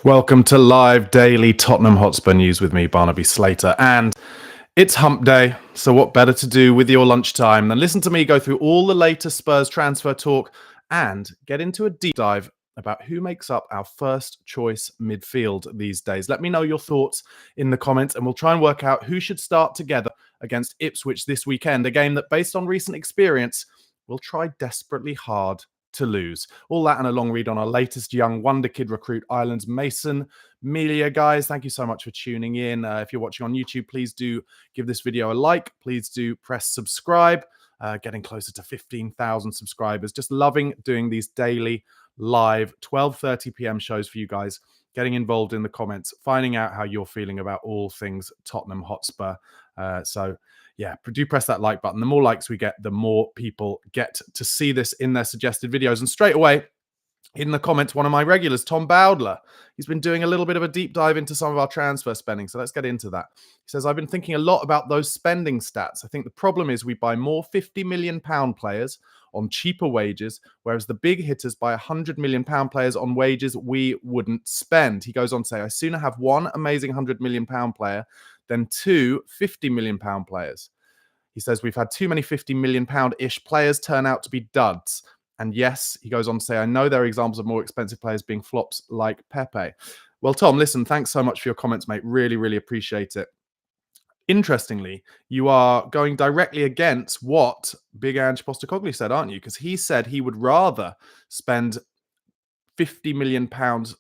Welcome to live daily Tottenham Hotspur news with me, Barnaby Slater. And it's hump day, so what better to do with your lunchtime than listen to me go through all the latest Spurs transfer talk and get into a deep dive about who makes up our first choice midfield these days. Let me know your thoughts in the comments and we'll try and work out who should start together against Ipswich this weekend, a game that, based on recent experience, will try desperately hard to lose. All that and a long read on our latest young wonder kid recruit, Ireland's Mason Melia. Guys, thank you so much for tuning in. If you're watching on YouTube, please do give this video a like. Please do press subscribe. Getting closer to 15,000 subscribers. Just loving doing these daily live 12:30 p.m. shows for you guys. Getting involved in the comments, finding out how you're feeling about all things Tottenham Hotspur. Yeah, do press that like button. The more likes we get, the more people get to see this in their suggested videos. And straight away, in the comments, one of my regulars, Tom Bowdler, he's been doing a little bit of a deep dive into some of our transfer spending. So let's get into that. He says, I've been thinking a lot about those spending stats. I think the problem is we buy more £50 million players on cheaper wages, whereas the big hitters buy £100 million players on wages we wouldn't spend. He goes on to say, I sooner have one amazing £100 million player than two £50 million players. He says, we've had too many £50 million-ish players turn out to be duds. And yes, he goes on to say, I know there are examples of more expensive players being flops like Pepe. Well, Tom, listen, thanks so much for your comments, mate. Really, really appreciate it. Interestingly, you are going directly against what Big Ange Postecoglou said, aren't you? Because he said he would rather spend £50 million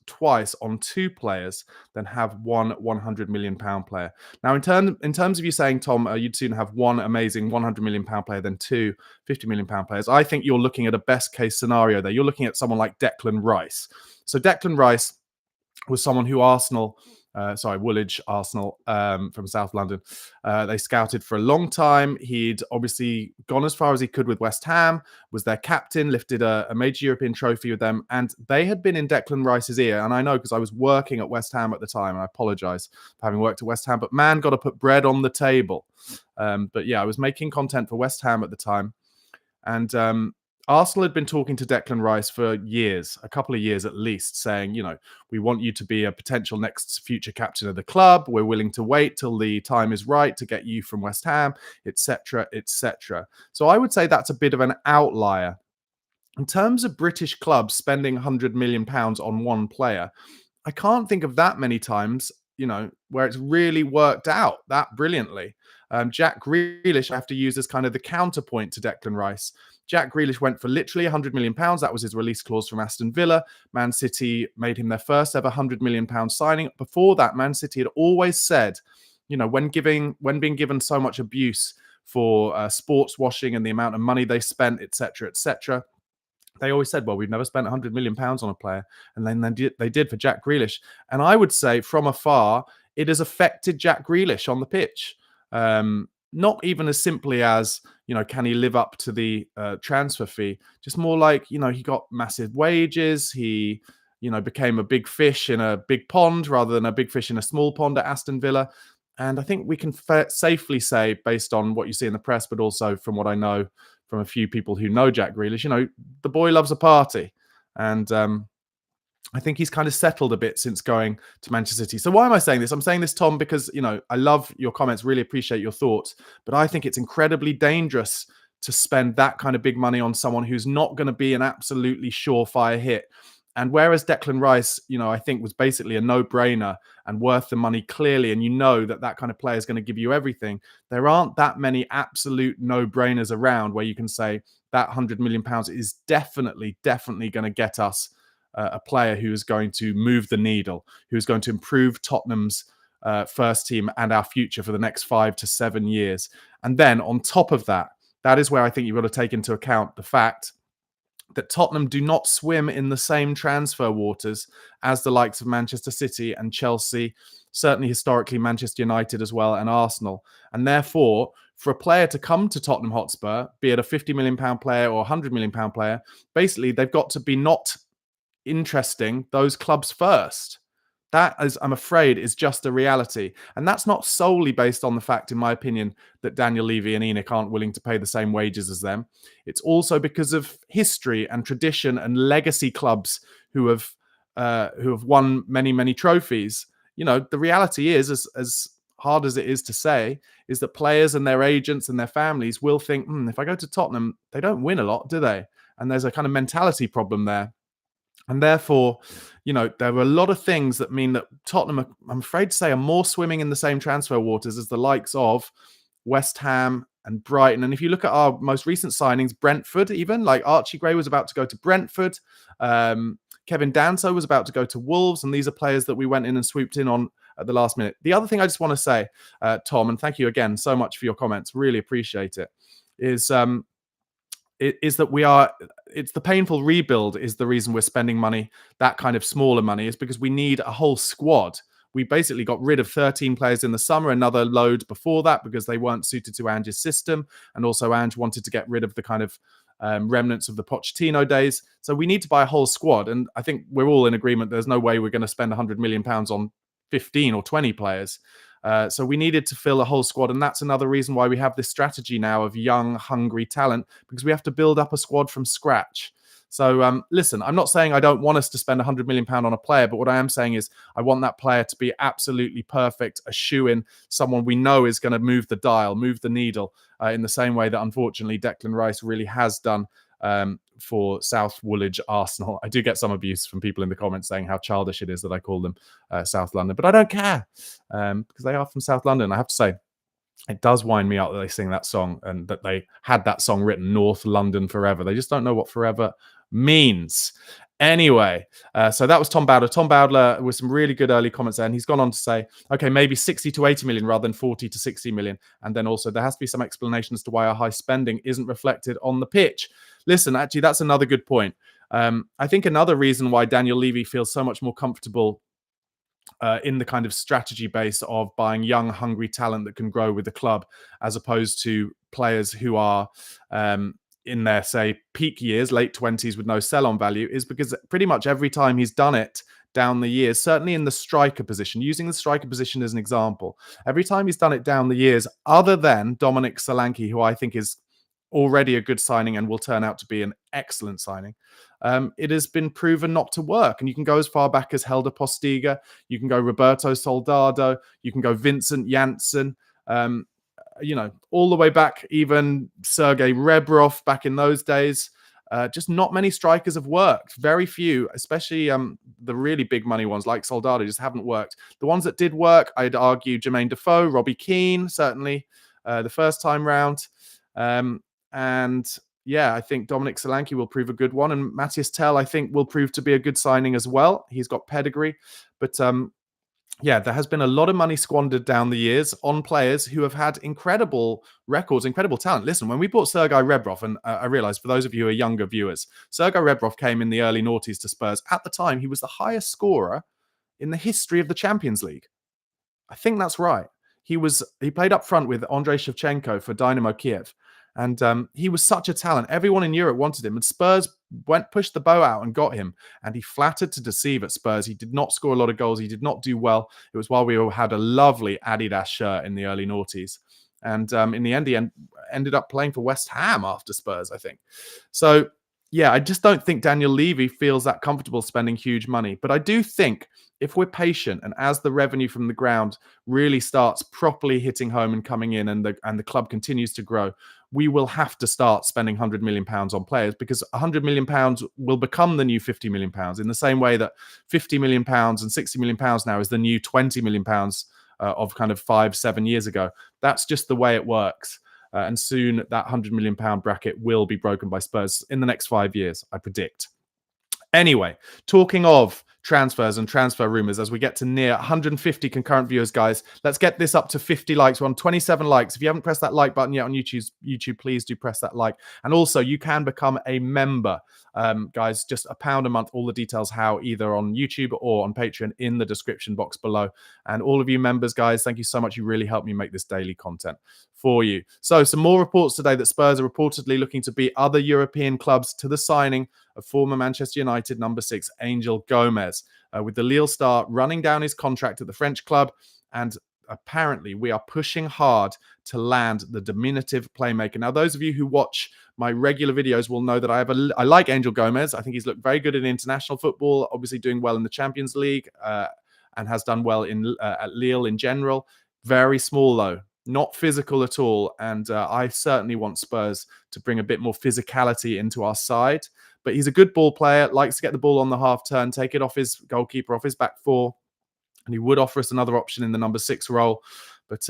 twice on two players than have one £100 million player. Now, in terms of you saying, Tom, you'd sooner have one amazing £100 million player than two £50 million players, I think you're looking at a best case scenario there. You're looking at someone like Declan Rice. So Declan Rice was someone who Woolwich Arsenal from South London. They scouted for a long time. He'd obviously gone as far as he could with West Ham, was their captain, lifted a major European trophy with them, and they had been in Declan Rice's ear. And I know because I was working at West Ham at the time, and I apologise for having worked at West Ham, but man, got to put bread on the table. But yeah, I was making content for West Ham at the time, and Arsenal had been talking to Declan Rice for years, a couple of years at least, saying, you know, we want you to be a potential next future captain of the club. We're willing to wait till the time is right to get you from West Ham, etc., etc. So I would say that's a bit of an outlier. In terms of British clubs spending £100 million on one player, I can't think of that many times, you know, where it's really worked out that brilliantly. Jack Grealish, I have to use as kind of the counterpoint to Declan Rice. Jack Grealish went for literally £100 million. That was his release clause from Aston Villa. Man City made him their first ever £100 million signing. Before that, Man City had always said, you know, when being given so much abuse for sports washing and the amount of money they spent, etc., etc., they always said, well, we've never spent £100 million on a player. And then they did for Jack Grealish. And I would say from afar, it has affected Jack Grealish on the pitch. Not even as simply as, you know, can he live up to the transfer fee? Just more like, you know, he got massive wages. He, you know, became a big fish in a big pond rather than a big fish in a small pond at Aston Villa. And I think we can safely say, based on what you see in the press, but also from what I know from a few people who know Jack Grealish, you know, the boy loves a party. And I think he's kind of settled a bit since going to Manchester City. So why am I saying this? I'm saying this, Tom, because, you know, I love your comments, really appreciate your thoughts, but I think it's incredibly dangerous to spend that kind of big money on someone who's not going to be an absolutely surefire hit. And whereas Declan Rice, you know, I think was basically a no-brainer and worth the money clearly, and you know that that kind of player is going to give you everything, there aren't that many absolute no-brainers around where you can say that £100 million is definitely going to get us a player who is going to move the needle, who is going to improve Tottenham's first team and our future for the next 5 to 7 years. And then on top of that, that is where I think you've got to take into account the fact that Tottenham do not swim in the same transfer waters as the likes of Manchester City and Chelsea, certainly historically Manchester United as well, and Arsenal. And therefore, for a player to come to Tottenham Hotspur, be it a £50 million player or a £100 million player, basically they've got to be not interesting those clubs first. That, is, I'm afraid, is just a reality. And that's not solely based on the fact, in my opinion, that Daniel Levy and Enoch aren't willing to pay the same wages as them. It's also because of history and tradition and legacy clubs who have who have won many, many trophies. You know, the reality is, as hard as it is to say, is that players and their agents and their families will think, if I go to Tottenham, they don't win a lot, do they? And there's a kind of mentality problem there. And therefore, you know, there are a lot of things that mean that Tottenham, I'm afraid to say, are more swimming in the same transfer waters as the likes of West Ham and Brighton. And if you look at our most recent signings, Brentford, even like Archie Gray was about to go to Brentford. Kevin Danso was about to go to Wolves. And these are players that we went in and swooped in on at the last minute. The other thing I just want to say, Tom, and thank you again so much for your comments, really appreciate it, is that it's the painful rebuild is the reason we're spending money, that kind of smaller money, is because we need a whole squad. We basically got rid of 13 players in the summer, another load before that because they weren't suited to Ange's system. And also Ange wanted to get rid of the kind of remnants of the Pochettino days. So we need to buy a whole squad. And I think we're all in agreement there's no way we're going to spend £100 million on 15 or 20 players. So we needed to fill a whole squad. And that's another reason why we have this strategy now of young, hungry talent, because we have to build up a squad from scratch. So listen, I'm not saying I don't want us to spend £100 million on a player, but what I am saying is I want that player to be absolutely perfect, a shoe-in, someone we know is going to move the dial, move the needle in the same way that unfortunately Declan Rice really has done for South Woolwich Arsenal. I do get some abuse from people in the comments saying how childish it is that I call them South London, but I don't care because they are from South London. I have to say, it does wind me up that they sing that song and that they had that song written, North London Forever. They just don't know what forever means. Anyway, so that was Tom Bowdler. Tom Bowdler with some really good early comments there. And he's gone on to say, okay, maybe 60 to 80 million rather than 40 to 60 million. And then also there has to be some explanation as to why our high spending isn't reflected on the pitch. Listen, actually, that's another good point. I think another reason why Daniel Levy feels so much more comfortable in the kind of strategy base of buying young, hungry talent that can grow with the club, as opposed to players who are in their, say, peak years, late 20s with no sell-on value, is because pretty much every time he's done it down the years, certainly in the striker position, using the striker position as an example, every time he's done it down the years, other than Dominic Solanke, who I think is already a good signing and will turn out to be an excellent signing, it has been proven not to work. And you can go as far back as Helder Postiga, you can go Roberto Soldado, you can go Vincent Janssen, you know, all the way back, even Sergei Rebrov back in those days. Just not many strikers have worked. Very few, especially the really big money ones like Soldado just haven't worked. The ones that did work, I'd argue Jermaine Defoe, Robbie Keane, certainly the first time round. And yeah, I think Dominic Solanke will prove a good one. And Matthias Tell, I think, will prove to be a good signing as well. He's got pedigree. But yeah, there has been a lot of money squandered down the years on players who have had incredible records, incredible talent. Listen, when we bought Sergei Rebrov, and I realized for those of you who are younger viewers, Sergei Rebrov came in the early noughties to Spurs. At the time, he was the highest scorer in the history of the Champions League. I think that's right. He played up front with Andrei Shevchenko for Dynamo Kiev. And he was such a talent. Everyone in Europe wanted him. And Spurs pushed the bow out and got him. And he flattered to deceive at Spurs. He did not score a lot of goals. He did not do well. It was while we all had a lovely Adidas shirt in the early noughties. And in the end, he ended up playing for West Ham after Spurs, I think. So, yeah, I just don't think Daniel Levy feels that comfortable spending huge money. But I do think if we're patient and as the revenue from the ground really starts properly hitting home and coming in and the club continues to grow, we will have to start spending £100 million on players, because £100 million will become the new £50 million in the same way that £50 million and £60 million now is the new £20 million of kind of 5-7 years ago. That's just the way it works. And soon that £100 million bracket will be broken by Spurs in the next 5 years, I predict. Anyway, talking of transfers and transfer rumors, as we get to near 150 concurrent viewers, guys, let's get this up to 50 likes. We're on 27 likes. If you haven't pressed that like button yet on YouTube, please do press that like. And also, you can become a member, guys, just £1 a month. All the details how, either on YouTube or on Patreon, in the description box below. And all of you members, guys, thank you so much. You really help me make this daily content for you. So some more reports today that Spurs are reportedly looking to beat other European clubs to the signing of former Manchester United number 6 Angel Gomez, with the Lille star running down his contract at the French club. And apparently we are pushing hard to land the diminutive playmaker. Now, those of you who watch my regular videos will know that I like Angel Gomez. I think he's looked very good in international football, obviously doing well in the Champions League, and has done well in at Lille in general. Very small though, not physical at all. And I certainly want Spurs to bring a bit more physicality into our side. But he's a good ball player, likes to get the ball on the half turn, take it off his goalkeeper, off his back four. And he would offer us another option in the number 6 role. But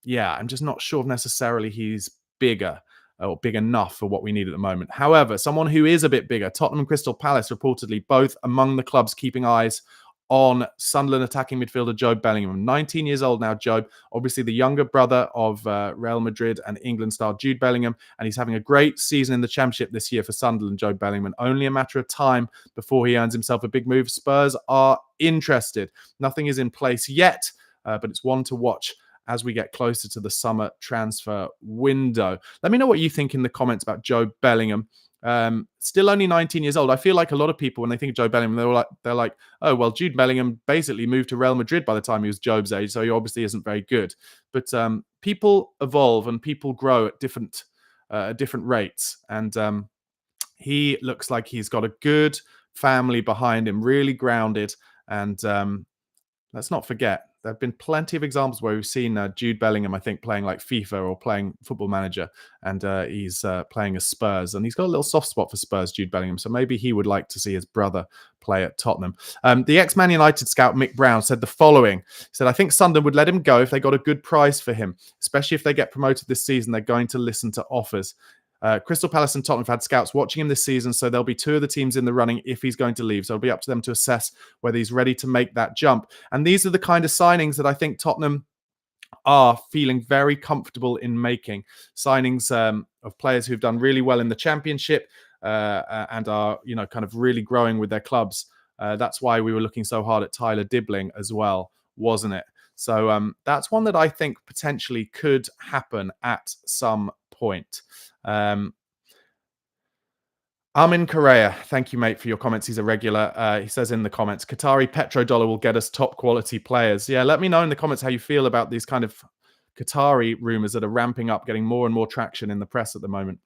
yeah, I'm just not sure if necessarily he's bigger or big enough for what we need at the moment. However, someone who is a bit bigger, Tottenham and Crystal Palace, reportedly both among the clubs keeping eyes on Sunderland attacking midfielder Jobe Bellingham. 19 years old now, Jobe. Obviously the younger brother of Real Madrid and England star Jude Bellingham. And he's having a great season in the Championship this year for Sunderland, Jobe Bellingham. Only a matter of time before he earns himself a big move. Spurs are interested. Nothing is in place yet, but it's one to watch as we get closer to the summer transfer window. Let me know what you think in the comments about Jobe Bellingham. Still only 19 years old. I feel like a lot of people, when they think of Jobe Bellingham, they're like, oh, well, Jude Bellingham basically moved to Real Madrid by the time he was Jobe's age, so he obviously isn't very good. But people evolve and people grow at different rates. And he looks like he's got a good family behind him, really grounded. And let's not forget, there have been plenty of examples where we've seen Jude Bellingham, I think, playing like FIFA or playing Football Manager, and he's playing as Spurs. And he's got a little soft spot for Spurs, Jude Bellingham, so maybe he would like to see his brother play at Tottenham. The ex-Man United scout Mick Brown said the following. He said, I think Sunderland would let him go if they got a good price for him, especially if they get promoted this season. They're going to listen to offers. Crystal Palace and Tottenham have had scouts watching him this season, so there'll be 2 of the teams in the running if he's going to leave. So it'll be up to them to assess whether he's ready to make that jump. And these are the kind of signings that I think Tottenham are feeling very comfortable in making. Signings of players who've done really well in the Championship and are, kind of really growing with their clubs. That's why we were looking so hard at Tyler Dibbling as well, wasn't it? So that's one that I think potentially could happen at some point. Armin Correa, thank you, mate, for your comments. He's a regular. He says in the comments, Qatari petrodollar will get us top quality players. Yeah, let me know in the comments how you feel about these kind of Qatari rumours that are ramping up, getting more and more traction in the press at the moment.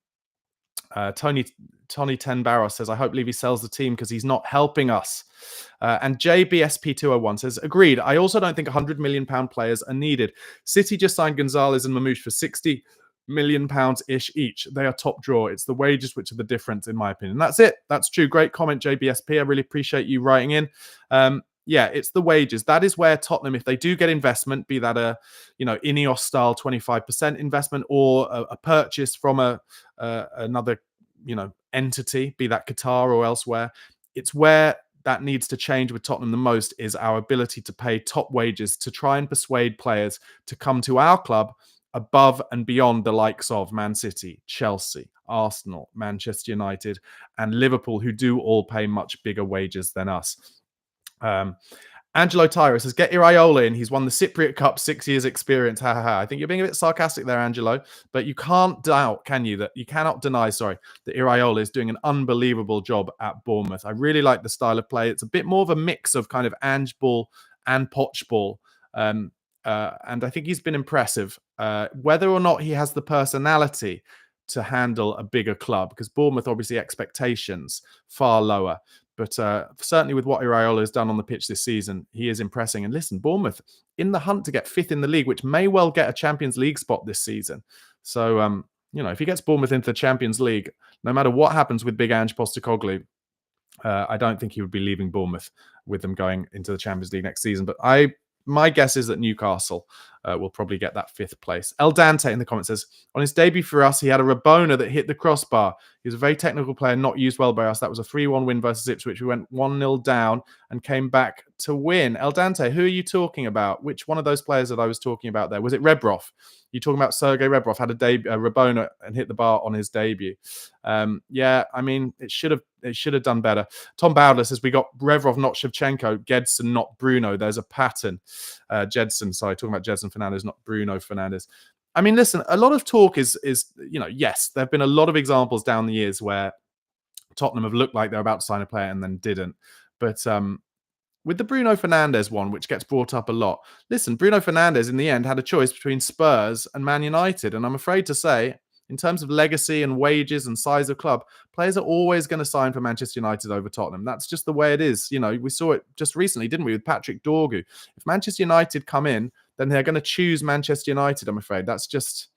Tony Tenbarros says, I hope Levy sells the team because he's not helping us. And JBSP201 says, agreed. I also don't think £100 million players are needed. City just signed Gonzalez and Mamouche for £60 million ish each. They are top drawer. It's the wages which are the difference, in my opinion. That's it. That's true. Great comment, JBSP. I really appreciate you writing in. Yeah, it's the wages. That is where Tottenham, if they do get investment, be that a Ineos style 25% investment or a purchase from another entity, be that Qatar or elsewhere, it's where that needs to change with Tottenham the most is our ability to pay top wages to try and persuade players to come to our club above and beyond the likes of Man City, Chelsea, Arsenal, Manchester United, and Liverpool, who do all pay much bigger wages than us. Angelo Tyra says, get Iraola in. He's won the Cypriot Cup, 6 years experience. Ha ha ha. I think you're being a bit sarcastic there, Angelo, but you can't doubt, can you, that you cannot deny, that Iraola is doing an unbelievable job at Bournemouth. I really like the style of play. It's a bit more of a mix of kind of Ange ball and Poch ball. And I think he's been impressive. Whether or not he has the personality to handle a bigger club, because Bournemouth, obviously, expectations far lower. But certainly with what Iraola has done on the pitch this season, he is impressing. And listen, Bournemouth in the hunt to get 5th in the league, which may well get a Champions League spot this season. So, if he gets Bournemouth into the Champions League, no matter what happens with Big Ange Postecoglou, I don't think he would be leaving Bournemouth with them going into the Champions League next season. But my guess is that Newcastle will probably get that 5th place. El Dante in the comments says, on his debut for us, he had a Rabona that hit the crossbar. He was a very technical player, not used well by us. That was a 3-1 win versus Ipswich. We went 1-0 down and came back to win. El Dante, who are you talking about? Which one of those players that I was talking about there? Was it Rebrov? You talking about Sergei Rebrov had a Rabona and hit the bar on his debut. Yeah, I mean, it should have done better. Tom Bowdler says, we got Rebrov, not Shevchenko, Gedson, not Bruno. There's a pattern. Talking about Gedson Fernandes, not Bruno Fernandes. I mean, listen, a lot of talk is yes, there have been a lot of examples down the years where Tottenham have looked like they're about to sign a player and then didn't. But with the Bruno Fernandes one, which gets brought up a lot. Listen, Bruno Fernandes in the end had a choice between Spurs and Man United, and I'm afraid to say, in terms of legacy and wages and size of club, players are always going to sign for Manchester United over Tottenham. That's just the way it is. You know, we saw it just recently, didn't we, with Patrick Dorgu? If Manchester United come in, then they're going to choose Manchester United. I'm afraid that's just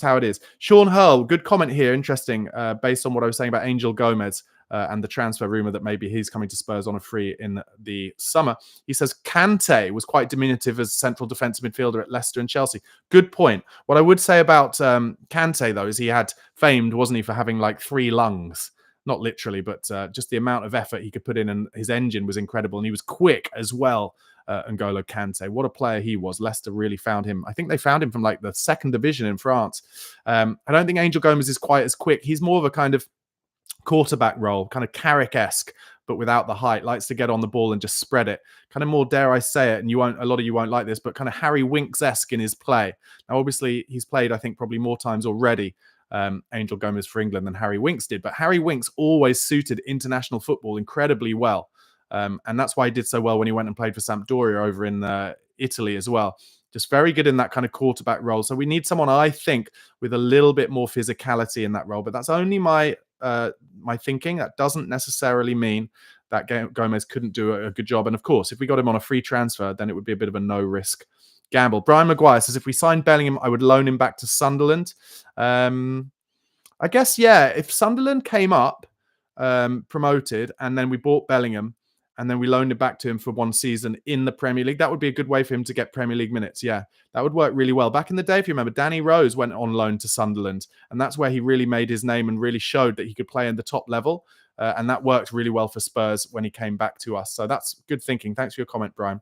how it is. Sean Hurl, good comment here. Interesting, based on what I was saying about Angel Gomez and the transfer rumor that maybe he's coming to Spurs on a free in the summer. He says Kante was quite diminutive as central defensive midfielder at Leicester and Chelsea. Good point. What I would say about Kante, though, is he had famed, wasn't he, for having like 3 lungs. Not literally, but just the amount of effort he could put in, and his engine was incredible, and he was quick as well. N'Golo Kante, what a player he was. Leicester really found him. I think they found him from like the 2nd division in France. I don't think Angel Gomez is quite as quick. He's more of a kind of quarterback role, kind of Carrick-esque, but without the height. Likes to get on the ball and just spread it. Kind of more, dare I say it, and a lot of you won't like this, but kind of Harry Winks-esque in his play. Now, obviously, he's played, I think, probably more times already, Angel Gomez for England, than Harry Winks did. But Harry Winks always suited international football incredibly well. And that's why he did so well when he went and played for Sampdoria over in Italy as well. Just very good in that kind of quarterback role. So we need someone, I think, with a little bit more physicality in that role. But that's only my thinking. That doesn't necessarily mean that Gomez couldn't do a good job. And of course, if we got him on a free transfer, then it would be a bit of a no-risk gamble. Brian Maguire says, if we signed Bellingham, I would loan him back to Sunderland. I guess, yeah, if Sunderland came up, promoted, and then we bought Bellingham, and then we loaned it back to him for 1 season in the Premier League, that would be a good way for him to get Premier League minutes. Yeah, that would work really well. Back in the day, if you remember, Danny Rose went on loan to Sunderland, and that's where he really made his name and really showed that he could play in the top level. And that worked really well for Spurs when he came back to us. So that's good thinking. Thanks for your comment, Brian.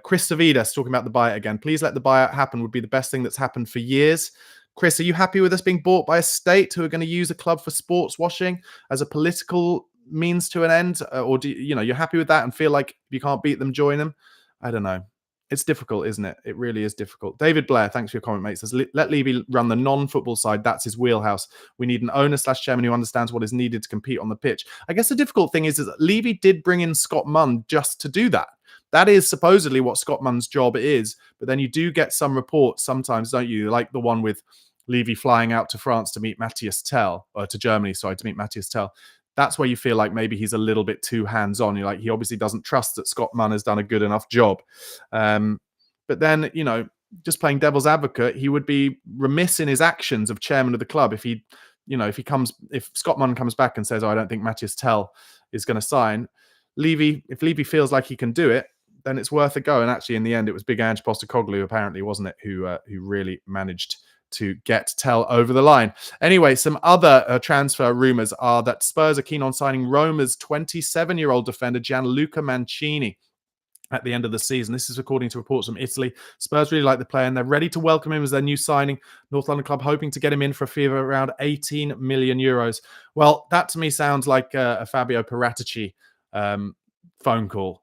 Chris Savidas talking about the buyout again. Please let the buyout happen. Would be the best thing that's happened for years. Chris, are you happy with us being bought by a state who are going to use a club for sports washing as a political means to an end, or do you're happy with that and feel like if you can't beat them, join them? I don't know. It's difficult, isn't it? It really is difficult. David Blair, thanks for your comment, mate. Says, let Levy run the non-football side. That's his wheelhouse. We need an owner/chairman who understands what is needed to compete on the pitch. I guess the difficult thing is that Levy did bring in Scott Munn just to do that. That is supposedly what Scott Munn's job is. But then you do get some reports sometimes, don't you? Like the one with Levy flying out to France to meet Matthias Tell, or to Germany, sorry, to meet Matthias Tell. That's where you feel like maybe he's a little bit too hands-on. You're like, he obviously doesn't trust that Scott Munn has done a good enough job. But then, just playing devil's advocate, he would be remiss in his actions of chairman of the club if if Scott Munn comes back and says, "Oh, I don't think Matthias Tell is going to sign." If Levy feels like he can do it, then it's worth a go. And actually, in the end, it was Big Ange Postecoglou, apparently, wasn't it, who really managed to get Tell over the line. Anyway, some other transfer rumours are that Spurs are keen on signing Roma's 27-year-old defender Gianluca Mancini at the end of the season. This is according to reports from Italy. Spurs really like the player and they're ready to welcome him as their new signing. North London club hoping to get him in for a fee of around 18 million euros. Well, that to me sounds like a Fabio Paratici phone call.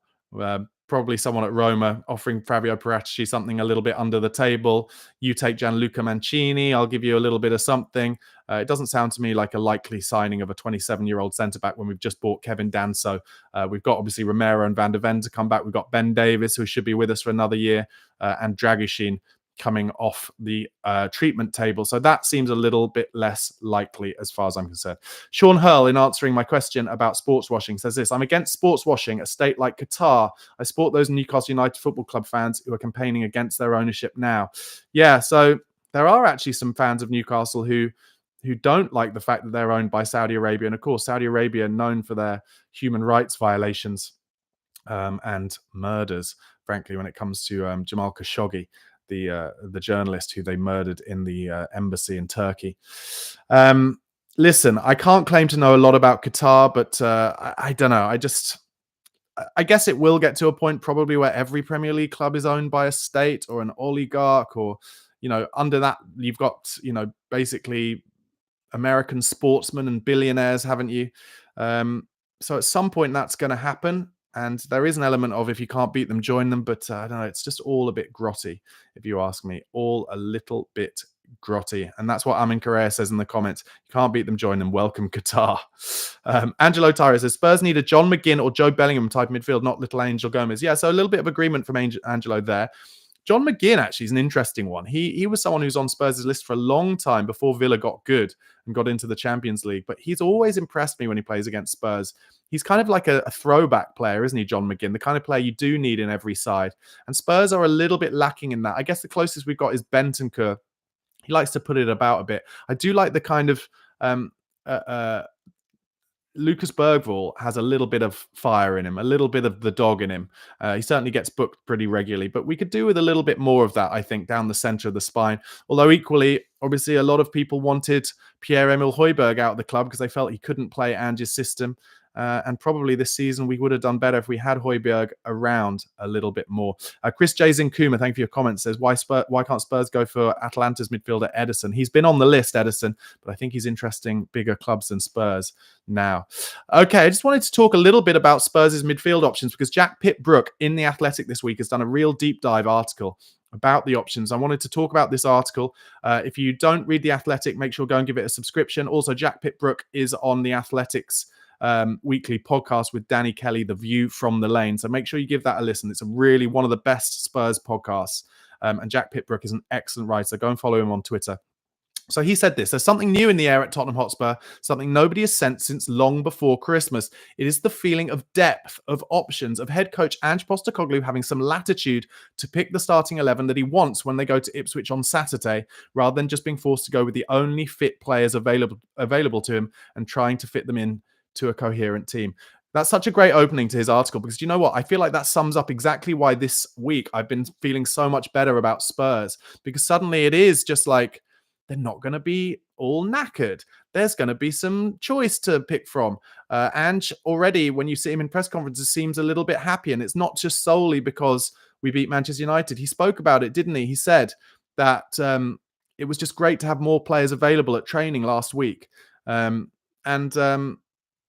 Probably someone at Roma offering Fabio Paratici something a little bit under the table. You take Gianluca Mancini, I'll give you a little bit of something. It doesn't sound to me like a likely signing of a 27-year-old centre-back when we've just bought Kevin Danso. We've got obviously Romero and Van der Ven to come back. We've got Ben Davis, who should be with us for another year, and Dragusin coming off the treatment table. So that seems a little bit less likely as far as I'm concerned. Sean Hurl, in answering my question about sports washing, says this: I'm against sports washing. A state like Qatar, I support those Newcastle United Football Club fans who are campaigning against their ownership now. Yeah, so there are actually some fans of Newcastle who don't like the fact that they're owned by Saudi Arabia. And of course, Saudi Arabia known for their human rights violations and murders, frankly, when it comes to Jamal Khashoggi, the journalist who they murdered in the embassy in Turkey. Listen, I can't claim to know a lot about Qatar, but I don't know. I guess it will get to a point probably where every Premier League club is owned by a state or an oligarch, or, under that you've got, basically American sportsmen and billionaires, haven't you? So at some point that's going to happen. And there is an element of, if you can't beat them, join them. But I don't know, it's just all a bit grotty, if you ask me. All a little bit grotty. And that's what Amin Correa says in the comments. You can't beat them, join them. Welcome, Qatar. Angelo Tyra says, Spurs need a John McGinn or Joe Bellingham type midfield, not little Angel Gomez. Yeah, so a little bit of agreement from Angelo there. John McGinn actually is an interesting one. He was someone who's on Spurs' list for a long time before Villa got good and got into the Champions League. But he's always impressed me when he plays against Spurs. He's kind of like a throwback player, isn't he, John McGinn? The kind of player you do need in every side. And Spurs are a little bit lacking in that. I guess the closest we've got is Bentancur. He likes to put it about a bit. I do like the kind of Lucas Bergvall has a little bit of fire in him, a little bit of the dog in him. He certainly gets booked pretty regularly, but we could do with a little bit more of that, I think, down the center of the spine. Although equally, obviously, a lot of people wanted Pierre-Emile Højbjerg out of the club because they felt he couldn't play Ange's system. And probably this season we would have done better if we had Højbjerg around a little bit more. Chris J. Zinkuma, thank you for your comment, says, why can't Spurs go for Atalanta's midfielder Ederson? He's been on the list, Ederson, but I think he's interesting bigger clubs than Spurs now. Okay, I just wanted to talk a little bit about Spurs' midfield options because Jack Pitt-Brooke in The Athletic this week has done a real deep dive article about the options. I wanted to talk about this article. If you don't read The Athletic, make sure go and give it a subscription. Also, Jack Pitt-Brooke is on The Athletic's weekly podcast with Danny Kelly, The View from the Lane. So make sure you give that a listen. It's really one of the best Spurs podcasts. And Jack Pitt-Brooke is an excellent writer. Go and follow him on Twitter. So he said this: there's something new in the air at Tottenham Hotspur, something nobody has sensed since long before Christmas. It is the feeling of depth, of options, of head coach Ange Postecoglou having some latitude to pick the starting 11 that he wants when they go to Ipswich on Saturday, rather than just being forced to go with the only fit players available to him and trying to fit them in to a coherent team. That's such a great opening to his article because you know what? I feel like that sums up exactly why this week I've been feeling so much better about Spurs, because suddenly it is just like, they're not going to be all knackered. There's going to be some choice to pick from. Ange already, when you see him in press conferences, seems a little bit happy. And it's not just solely because we beat Manchester United. He spoke about it, didn't he? He said that it was just great to have more players available at training last week.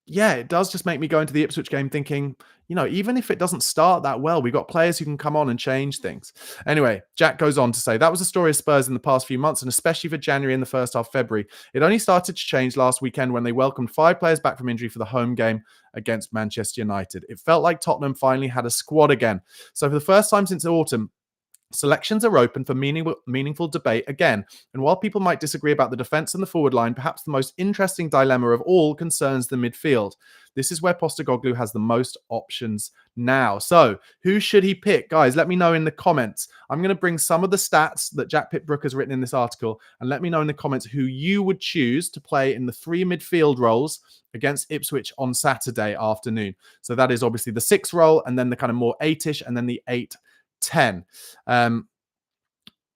Yeah, it does just make me go into the Ipswich game thinking, you know, even if it doesn't start that well, we've got players who can come on and change things. Anyway, Jack goes on to say, that was the story of Spurs in the past few months, and especially for January and the first half of February. It only started to change last weekend when they welcomed 5 players back from injury for the home game against Manchester United. It felt like Tottenham finally had a squad again. So for the first time since autumn, selections are open for meaningful debate again. And while people might disagree about the defence and the forward line, perhaps the most interesting dilemma of all concerns the midfield. This is where Postecoglou has the most options now. So who should he pick? Guys, let me know in the comments. I'm going to bring some of the stats that Jack Pitt-Brooke has written in this article, and let me know in the comments who you would choose to play in the 3 midfield roles against Ipswich on Saturday afternoon. So that is obviously the 6 role, and then the kind of more 8-ish, and then the 8-10.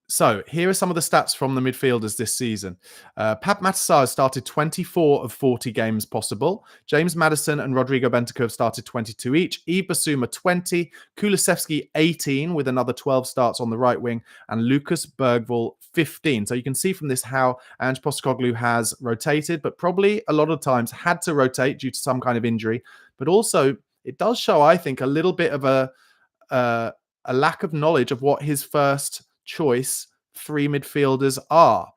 So here are some of the stats from the midfielders this season. Pap Matasar has started 24 of 40 games possible. James Maddison and Rodrigo Bentancur have started 22 each. Yves Bissouma 20, Kulusevski 18 with another 12 starts on the right wing, and Lucas Bergvall 15. So you can see from this how Ange Postecoglou has rotated, but probably a lot of times had to rotate due to some kind of injury. But also it does show, I think, a little bit of a lack of knowledge of what his first choice 3 midfielders are.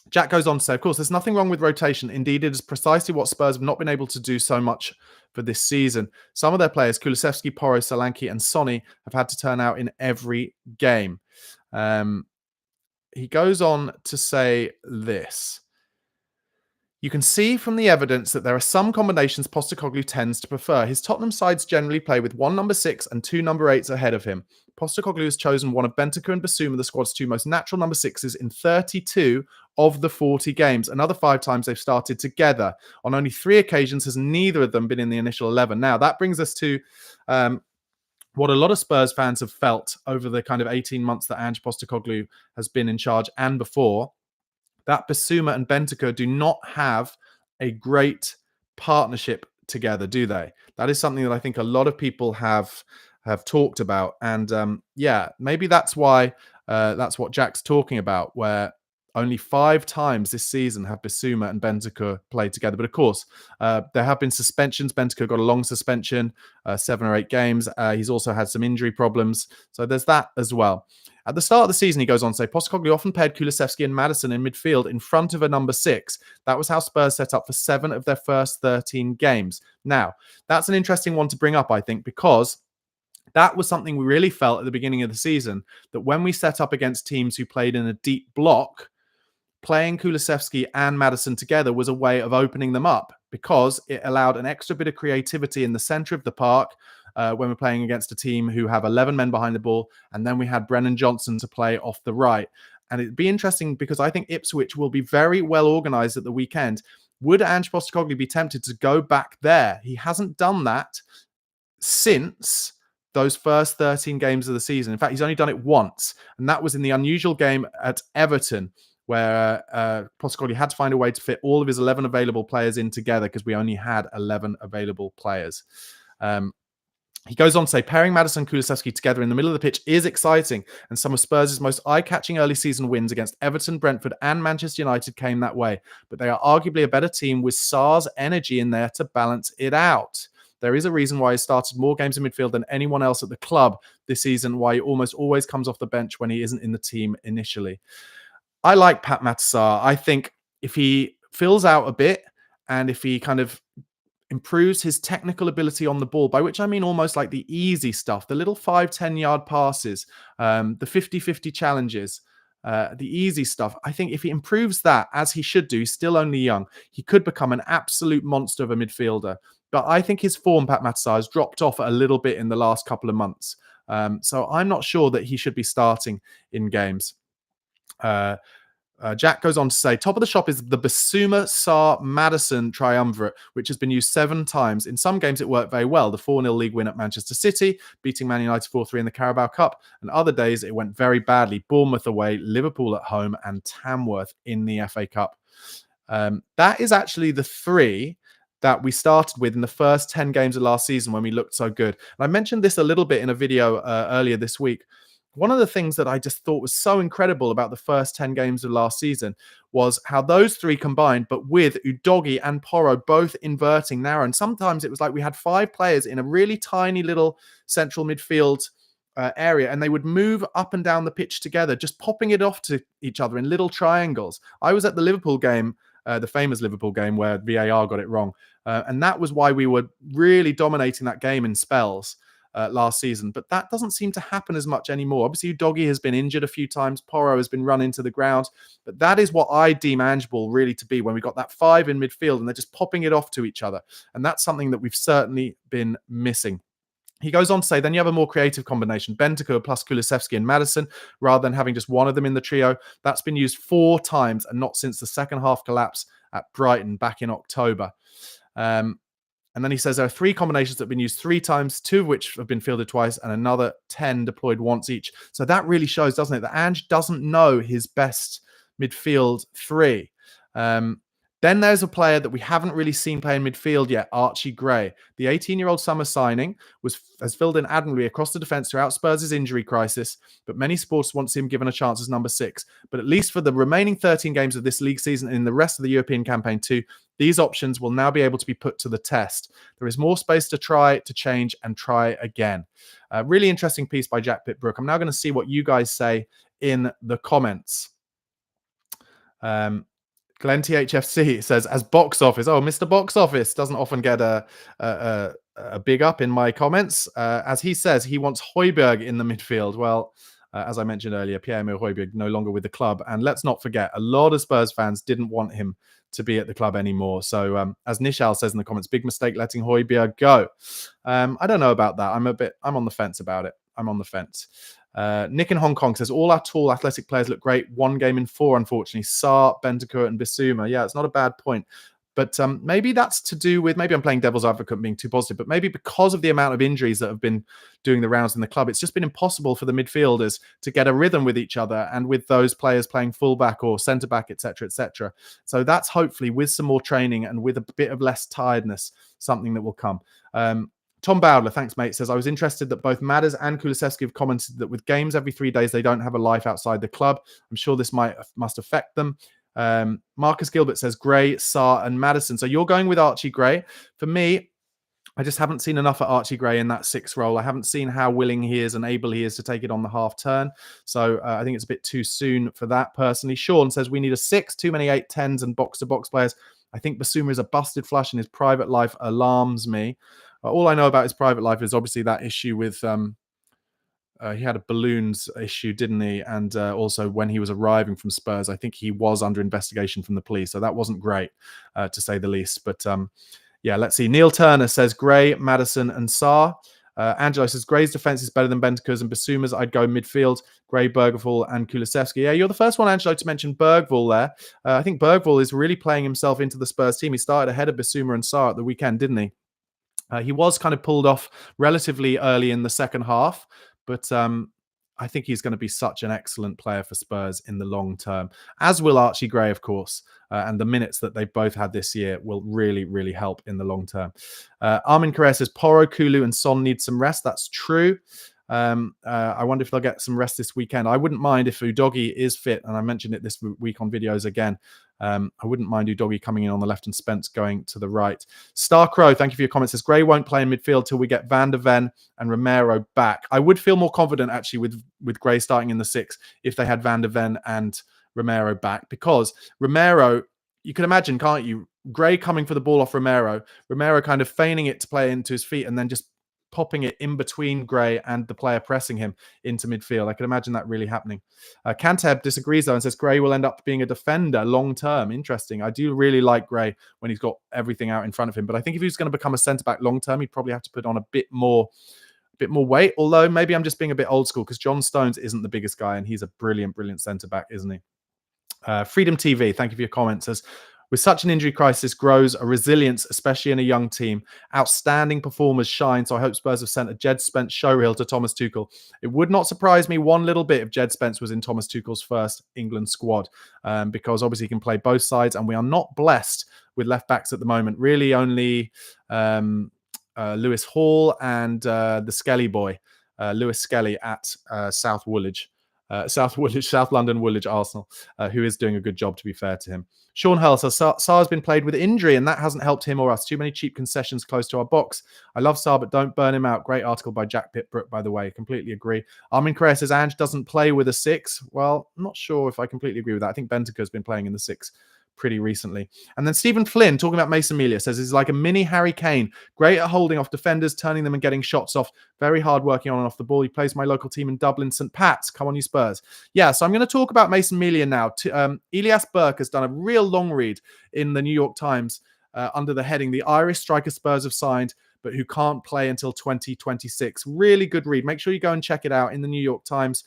Jack goes on to say, of course, there's nothing wrong with rotation. Indeed, it is precisely what Spurs have not been able to do so much for this season. Some of their players, Kulusevski, Porro, Solanke, and Sonny, have had to turn out in every game. He goes on to say this. You can see from the evidence that there are some combinations Postecoglou tends to prefer. His Tottenham sides generally play with 1 number 6 and 2 number 8s ahead of him. Postecoglou has chosen one of Bentancur and Bissouma, the squad's 2 most natural number 6s, in 32 of the 40 games. Another 5 times they've started together. On only 3 occasions has neither of them been in the initial 11. Now, that brings us to what a lot of Spurs fans have felt over the kind of 18 months that Ange Postecoglou has been in charge and before. That Bissouma and Bentancur do not have a great partnership together, do they? That is something that I think a lot of people have talked about. And yeah, maybe that's why that's what Jack's talking about, where Only 5 times this season have Bissouma and Bentancur played together. But of course, there have been suspensions. Bentancur got a long suspension, 7 or 8 games. He's also had some injury problems. So there's that as well. At the start of the season, he goes on to say, Postecoglou often paired Kulusevski and Maddison in midfield in front of a number 6. That was how Spurs set up for 7 of their first 13 games. Now, that's an interesting one to bring up, I think, because that was something we really felt at the beginning of the season, that when we set up against teams who played in a deep block, playing Kulusevski and Maddison together was a way of opening them up because it allowed an extra bit of creativity in the center of the park when we're playing against a team who have 11 men behind the ball. And then we had Brennan Johnson to play off the right. And it'd be interesting because I think Ipswich will be very well organized at the weekend. Would Ange Postecoglou be tempted to go back there? He hasn't done that since those first 13 games of the season. In fact, he's only done it once. And that was in the unusual game at Everton, where Postecoglou had to find a way to fit all of his 11 available players in together because we only had 11 available players. He goes on to say, pairing Maddison and Kulusevski together in the middle of the pitch is exciting, and some of Spurs' most eye-catching early season wins against Everton, Brentford and Manchester United came that way. But they are arguably a better team with Sarr's energy in there to balance it out. There is a reason why he started more games in midfield than anyone else at the club this season, why he almost always comes off the bench when he isn't in the team initially. I like Pat Matasar. I think if he fills out a bit and if he kind of improves his technical ability on the ball, by which I mean almost like the easy stuff, the little 5-10 yard passes, the 50-50 challenges, the easy stuff. I think if he improves that, as he should do, he's still only young, he could become an absolute monster of a midfielder. But I think his form, Pat Matasar, has dropped off a little bit in the last couple of months. So I'm not sure that he should be starting in games. Jack goes on to say, top of the shop is the Bissouma, Sarr, Maddison triumvirate, which has been used 7 times. In some games, it worked very well. The 4-0 league win at Manchester City, beating Man United 4-3 in the Carabao Cup. And other days, it went very badly. Bournemouth away, Liverpool at home, and Tamworth in the FA Cup. That is actually the 3 that we started with in the first 10 games of last season when we looked so good. And I mentioned this a little bit in a video earlier this week. One of the things that I just thought was so incredible about the first 10 games of last season was how those 3 combined, but with Udogie and Porro both inverting narrow. And sometimes it was like we had 5 players in a really tiny little central midfield area, and they would move up and down the pitch together, just popping it off to each other in little triangles. I was at the Liverpool game, the famous Liverpool game where VAR got it wrong. And that was why we were really dominating that game in spells last season. But that doesn't seem to happen as much anymore. Obviously, Udogie has been injured a few times. Porro has been run into the ground. But that is what I deem Ange Ball really to be, when we got that 5 in midfield and they're just popping it off to each other. And that's something that we've certainly been missing. He goes on to say, then you have a more creative combination, Bentancur plus Kulusevski and Maddison, rather than having just one of them in the trio. That's been used 4 times and not since the second half collapse at Brighton back in October. And then he says there are 3 combinations that have been used 3 times, 2 of which have been fielded twice, and another 10 deployed once each. So that really shows, doesn't it, that Ange doesn't know his best midfield 3. Then there's a player that we haven't really seen play in midfield yet, Archie Gray. The 18-year-old summer signing has filled in admirably across the defence throughout Spurs' injury crisis, but many supporters want to see him given a chance as number 6. But at least for the remaining 13 games of this league season and in the rest of the European campaign too, these options will now be able to be put to the test. There is more space to try, to change, and try again. Really interesting piece by Jack Pitbrook. I'm now going to see what you guys say in the comments. Glenn THFC says, as box office, Mr. Box Office doesn't often get a big up in my comments. As he says, he wants Højbjerg in the midfield. Well, as I mentioned earlier, Pierre-Emile Højbjerg no longer with the club. And let's not forget, a lot of Spurs fans didn't want him to be at the club anymore. So as Nishal says in the comments, big mistake letting Højbjerg go. I don't know about that. I'm on the fence about it. I'm on the fence. Nick in Hong Kong says, all our tall athletic players look great. 1 game in 4, unfortunately. Sarr, Bentancur and Bissouma. Yeah, it's not a bad point. But maybe that's to do with, maybe I'm playing devil's advocate being too positive, but maybe because of the amount of injuries that have been doing the rounds in the club, it's just been impossible for the midfielders to get a rhythm with each other and with those players playing fullback or centre-back, etc., etc. So that's hopefully, with some more training and with a bit of less tiredness, something that will come. Tom Bowdler, thanks, mate, says, I was interested that both Madders and Kulusevski have commented that with games every 3 days, they don't have a life outside the club. I'm sure this must affect them. Marcus Gilbert says, Gray, Sarr, and Maddison. So you're going with Archie Gray. For me, I just haven't seen enough of Archie Gray in that 6 role. I haven't seen how willing he is and able he is to take it on the half turn. So I think it's a bit too soon for that, personally. Sean says, we need a 6, too many 8-10s and box-to-box players. I think Basuma is a busted flush and his private life alarms me. All I know about his private life is obviously that issue with... he had a balloons issue, didn't he? And also when he was arriving from Spurs, I think he was under investigation from the police. So that wasn't great, to say the least. But yeah, let's see. Neil Turner says Gray, Maddison, and Sarr. Angelo says Gray's defense is better than Bentancur's and Basuma's. I'd go midfield, Gray, Bergvall, and Kulusevski. Yeah, you're the first one, Angelo, to mention Bergvall there. I think Bergvall is really playing himself into the Spurs team. He started ahead of Basuma and Sarr at the weekend, didn't he? He was kind of pulled off relatively early in the second half, but I think he's going to be such an excellent player for Spurs in the long term, as will Archie Gray, of course. And the minutes that they've both had this year will really, really help in the long term. Armin Carrera says, Porro, Kulu, and Son need some rest. That's true. I wonder if they'll get some rest this weekend. I wouldn't mind if Udogie is fit, and I mentioned it this week on videos again. I wouldn't mind Udogie coming in on the left and Spence going to the right. Star Crow, thank you for your comments. Says Gray won't play in midfield till we get Van der Ven and Romero back. I would feel more confident actually with Gray starting in the 6 if they had Van der Ven and Romero back, because Romero, you can imagine, can't you? Gray coming for the ball off Romero kind of feigning it to play into his feet and then just popping it in between Gray and the player pressing him into midfield. I can imagine that really happening. Kanteb disagrees though and says Gray will end up being a defender long term. Interesting. I do really like Gray when he's got everything out in front of him, but I think if he's going to become a centre-back long term, he'd probably have to put on a bit more weight. Although maybe I'm just being a bit old school because John Stones isn't the biggest guy and he's a brilliant centre-back, isn't he? Freedom TV, thank you for your comments. Says, with such an injury crisis grows a resilience, especially in a young team. Outstanding performers shine, so I hope Spurs have sent a Jed Spence showreel to Thomas Tuchel. It would not surprise me one little bit if Jed Spence was in Thomas Tuchel's first England squad, because obviously he can play both sides, and we are not blessed with left-backs at the moment. Really only Lewis Hall and the Skelly boy, Lewis Skelly at South London Woolwich Arsenal, who is doing a good job, to be fair to him. Sean Hurl says Sarr's been played with injury and that hasn't helped him or us. Too many cheap concessions close to our box. I love Sarr, but don't burn him out. Great article by Jack Pitbrook, by the way. Completely agree. Armin Carrera says Ange doesn't play with a 6. Well, I'm not sure if I completely agree with that. I think Bentancur's been playing in the 6 pretty recently. And then Stephen Flynn, talking about Mason Melia, says he's like a mini Harry Kane, great at holding off defenders, turning them and getting shots off, very hard working on and off the ball. He plays my local team in Dublin, St. Pat's. Come on, you Spurs. Yeah, so I'm going to talk about Mason Melia now. Elias Burke has done a real long read in the New York Times under the heading, The Irish Striker Spurs Have Signed, but who can't play until 2026. Really good read. Make sure you go and check it out in the New York Times.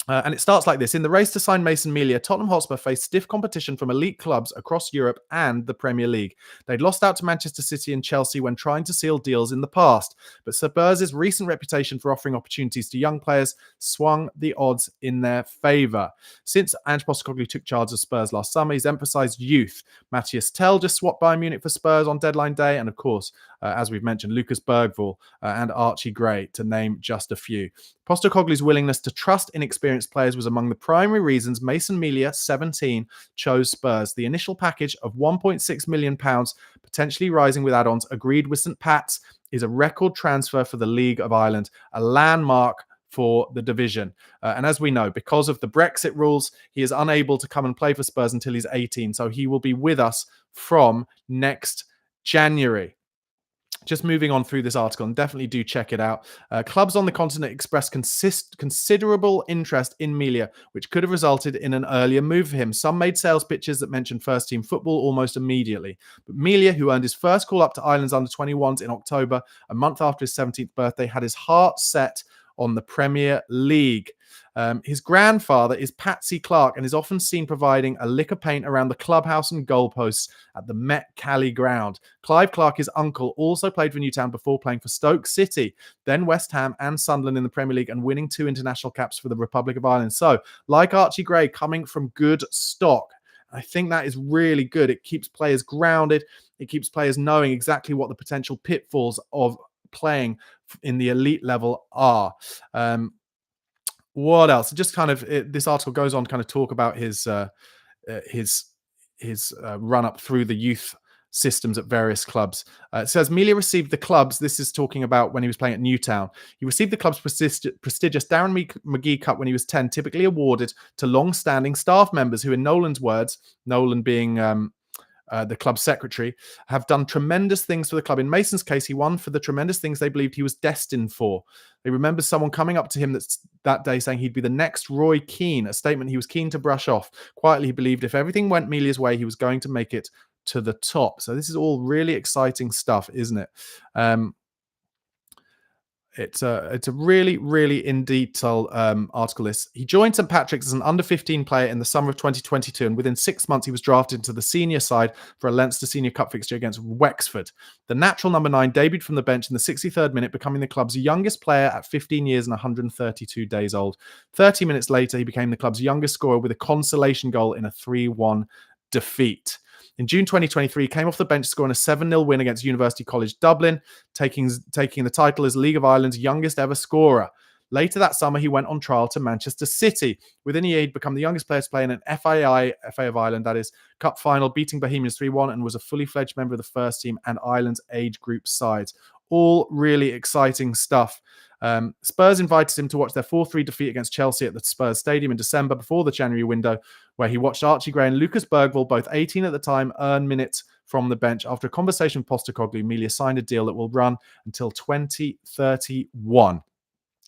And it starts like this. In the race to sign Mason Melia, Tottenham Hotspur faced stiff competition from elite clubs across Europe and the Premier League. They'd lost out to Manchester City and Chelsea when trying to seal deals in the past, but Spurs' recent reputation for offering opportunities to young players swung the odds in their favour. Since Ange Postecoglou took charge of Spurs last summer, he's emphasised youth. Matthias Tell just swapped Bayern Munich for Spurs on deadline day, and of course, as we've mentioned, Lucas Bergvall and Archie Gray, to name just a few. Postecoglou's willingness to trust inexperienced players was among the primary reasons Mason Melia, 17, chose Spurs. The initial package of £1.6 million, potentially rising with add-ons, agreed with St. Pat's, is a record transfer for the League of Ireland, a landmark for the division. And as we know, because of the Brexit rules, he is unable to come and play for Spurs until he's 18. So he will be with us from next January. Just moving on through this article, and definitely do check it out. Clubs on the continent expressed considerable interest in Melia, which could have resulted in an earlier move for him. Some made sales pitches that mentioned first-team football almost immediately. But Melia, who earned his first call up to Ireland's under-21s in October, a month after his 17th birthday, had his heart set on the Premier League. His grandfather is Patsy Clark and is often seen providing a lick of paint around the clubhouse and goalposts at the Met Cali ground. Clive Clark, his uncle, also played for Newtown before playing for Stoke City, then West Ham and Sunderland in the Premier League, and winning 2 international caps for the Republic of Ireland. So, like Archie Gray, coming from good stock. I think that is really good. It keeps players grounded. It keeps players knowing exactly what the potential pitfalls of playing in the elite level are. What else? Just kind of this article goes on to kind of talk about his run up through the youth systems at various clubs. It says Melia received the clubs. This is talking about when he was playing at Newtown. He received the club's prestigious Darren McGee Cup when he was 10, typically awarded to long-standing staff members who, in Nolan's words, Nolan being the club secretary, have done tremendous things for the club. In Mason's case, he won for the tremendous things they believed he was destined for. They remember someone coming up to him that day saying he'd be the next Roy Keane, a statement he was keen to brush off. Quietly, he believed if everything went Melia's way, he was going to make it to the top. So this is all really exciting stuff, isn't it? It's a really, really in detail article. This he joined St Patrick's as an under-15 player in the summer of 2022, and within 6 months he was drafted into the senior side for a Leinster Senior Cup fixture against Wexford. The natural number 9 debuted from the bench in the 63rd minute, becoming the club's youngest player at 15 years and 132 days old. 30 minutes later, he became the club's youngest scorer with a consolation goal in a 3-1 defeat. In June 2023, he came off the bench scoring a 7-0 win against University College Dublin, taking the title as League of Ireland's youngest ever scorer. Later that summer, he went on trial to Manchester City. Within a year, he'd become the youngest player to play in an FA of Ireland, that is, Cup final, beating Bohemians 3-1, and was a fully fledged member of the first team and Ireland's age group sides. All really exciting stuff. Spurs invited him to watch their 4-3 defeat against Chelsea at the Spurs Stadium in December before the January window, where he watched Archie Gray and Lucas Bergvall, both 18 at the time, earn minutes from the bench. After a conversation with Postecoglou, Melia signed a deal that will run until 2031.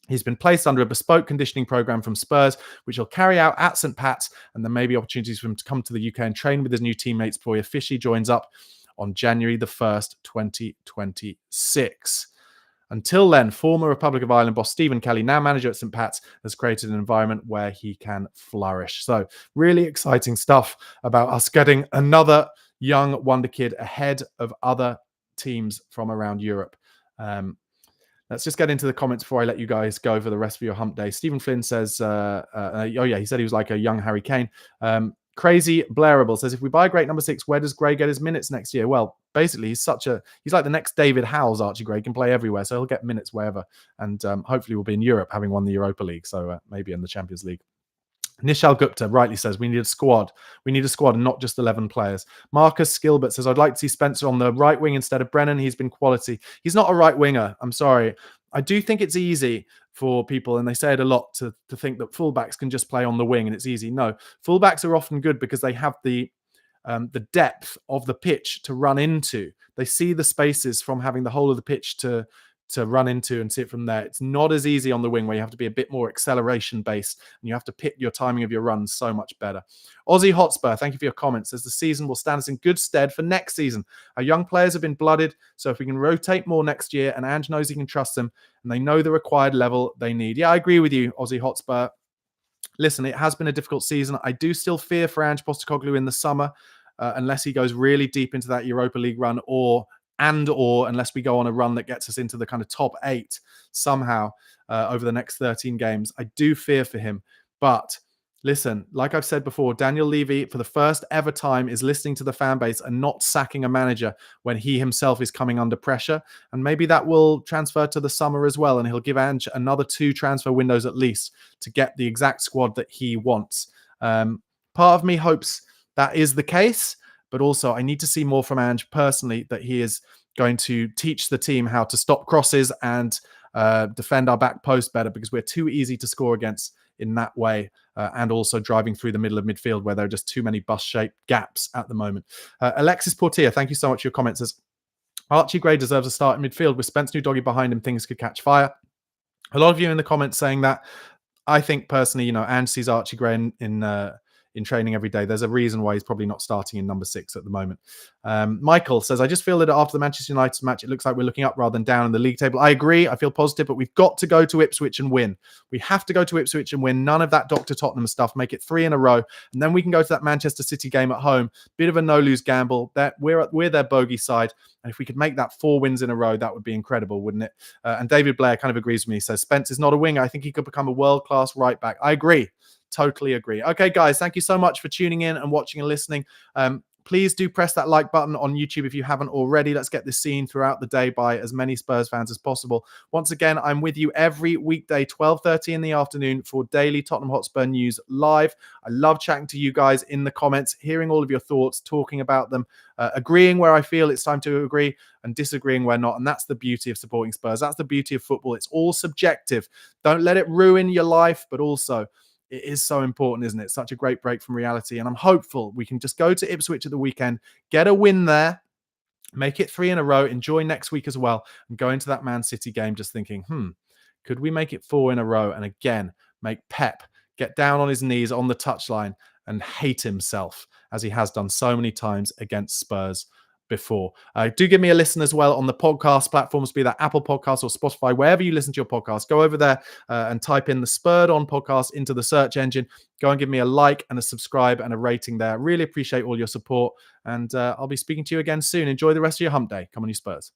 He's been placed under a bespoke conditioning program from Spurs, which he'll carry out at St Pat's, and there may be opportunities for him to come to the UK and train with his new teammates before he officially joins up on January the 1st, 2026. Until then, former Republic of Ireland boss Stephen Kelly, now manager at St Pat's, has created an environment where he can flourish. So really exciting stuff about us getting another young wonder kid ahead of other teams from around Europe. Let's just get into the comments before I let you guys go for the rest of your hump day. Stephen Flynn says, he said he was like a young Harry Kane. Crazy Blairable says, if we buy a great number 6, where does Gray get his minutes next year? Well, basically, he's like the next David Howes. Archie Gray can play everywhere, so he'll get minutes wherever. And hopefully we'll be in Europe, having won the Europa League, so maybe in the Champions League. Nishal Gupta rightly says, we need a squad. We need a squad and not just 11 players. Marcus Gilbert says, I'd like to see Spencer on the right wing instead of Brennan. He's been quality. He's not a right winger. I'm sorry. I do think it's easy for people, and they say it a lot, to think that fullbacks can just play on the wing and it's easy. No, fullbacks are often good because they have the depth of the pitch to run into. They see the spaces from having the whole of the pitch to run into and see it from there. It's not as easy on the wing, where you have to be a bit more acceleration based and you have to pick your timing of your runs so much better. Aussie Hotspur, thank you for your comments. Says the season will stand us in good stead for next season. Our young players have been blooded, so if we can rotate more next year and Ange knows he can trust them and they know the required level they need. Yeah, I agree with you, Aussie Hotspur. Listen, it has been a difficult season. I do still fear for Ange Postecoglou in the summer, unless he goes really deep into that Europa League run, or unless we go on a run that gets us into the kind of top 8 somehow over the next 13 games. I do fear for him. But listen, like I've said before, Daniel Levy, for the first ever time, is listening to the fan base and not sacking a manager when he himself is coming under pressure. And maybe that will transfer to the summer as well. And he'll give Ange another 2 transfer windows at least to get the exact squad that he wants. Part of me hopes that is the case. But also, I need to see more from Ange personally, that he is going to teach the team how to stop crosses and defend our back post better, because we're too easy to score against in that way, and also driving through the middle of midfield where there are just too many bus-shaped gaps at the moment. Alexis Portier, thank you so much for your comments. Says, Archie Gray deserves a start in midfield. With Spence New-Doggy behind him, things could catch fire. A lot of you in the comments saying that. I think personally, Ange sees Archie Gray in training every day. There's a reason why he's probably not starting in number 6 at the moment. Michael says, I just feel that after the Manchester United match, it looks like we're looking up rather than down in the league table. I agree. I feel positive, but we've got to go to Ipswich and win. We have to go to Ipswich and win. None of that Dr. Tottenham stuff. Make it 3 in a row. And then we can go to that Manchester City game at home. Bit of a no-lose gamble. That we're their bogey side. And if we could make that 4 wins in a row, that would be incredible, wouldn't it? And David Blair kind of agrees with me. He says, Spence is not a winger. I think he could become a world-class right back. I agree. Totally agree. Okay, guys, thank you so much for tuning in and watching and listening. Please do press that like button on YouTube if you haven't already. Let's get this seen throughout the day by as many Spurs fans as possible. Once again, I'm with you every weekday, 12:30 in the afternoon for daily Tottenham Hotspur news live. I love chatting to you guys in the comments, hearing all of your thoughts, talking about them, agreeing where I feel it's time to agree and disagreeing where not. And that's the beauty of supporting Spurs. That's the beauty of football. It's all subjective. Don't let it ruin your life, but also it is so important, isn't it? Such a great break from reality. And I'm hopeful we can just go to Ipswich at the weekend, get a win there, make it 3 in a row, enjoy next week as well, and go into that Man City game just thinking, could we make it 4 in a row? And again, make Pep get down on his knees on the touchline and hate himself as he has done so many times against Spurs before. Do give me a listen as well on the podcast platforms, be that Apple Podcasts or Spotify, wherever you listen to your podcast. Go over there and type in the Spurred On podcast into the search engine. Go and give me a like and a subscribe and a rating there. Really appreciate all your support. And I'll be speaking to you again soon. Enjoy the rest of your hump day. Come on, you Spurs.